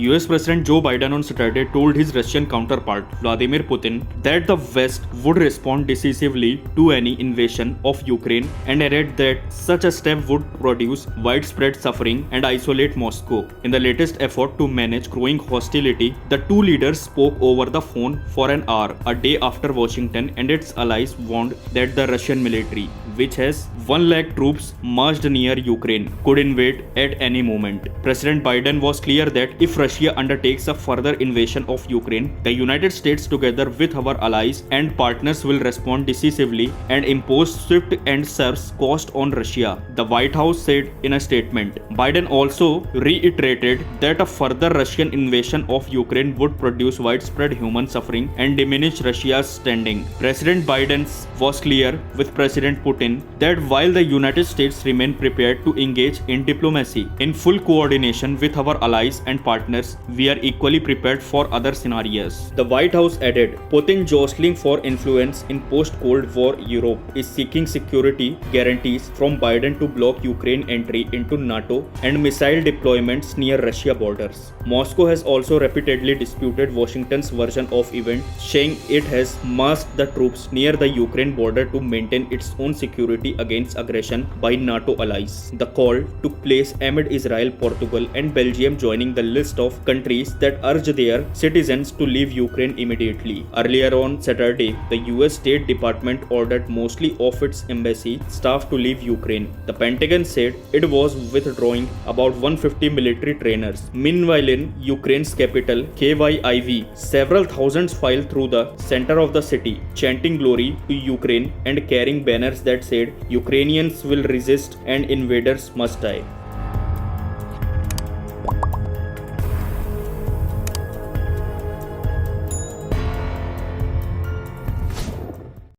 US President Joe Biden on Saturday told his Russian counterpart Vladimir Putin that the West would respond decisively to any invasion of Ukraine and added that such a step would produce widespread suffering and isolate Moscow. In the latest effort to manage growing hostility, the two leaders spoke over the phone for an hour, a day after Washington and its allies warned that the Russian military, which has 1 lakh troops marched near Ukraine, could invade at any moment. President Biden was clear that if Russia undertakes a further invasion of Ukraine, the United States, together with our allies and partners, will respond decisively and impose swift and serves cost on Russia, the White House said in a statement. Biden also reiterated that a further Russian invasion of Ukraine would produce widespread human suffering and diminish Russia's standing. President Biden was clear with President Putin that while the United States remain prepared to engage in diplomacy in full coordination with our allies and partners, we are equally prepared for other scenarios. The White House added, Putin, jostling for influence in post-Cold War Europe, is seeking security guarantees from Biden to block Ukraine entry into NATO and missile deployments near Russia borders. Moscow has also repeatedly disputed Washington's version of events, saying it has massed the troops near the Ukraine border to maintain its own security against aggression by NATO allies. The call took place amid Israel, Portugal, and Belgium joining the list of countries that urge their citizens to leave Ukraine immediately. Earlier on Saturday, the US State Department ordered mostly of its embassy staff to leave Ukraine. The Pentagon said it was withdrawing about 150 military trainers. Meanwhile, in Ukraine's capital, Kyiv, several thousands filed through the center of the city, chanting glory to Ukraine and carrying banners that said Ukrainians will resist and invaders must die.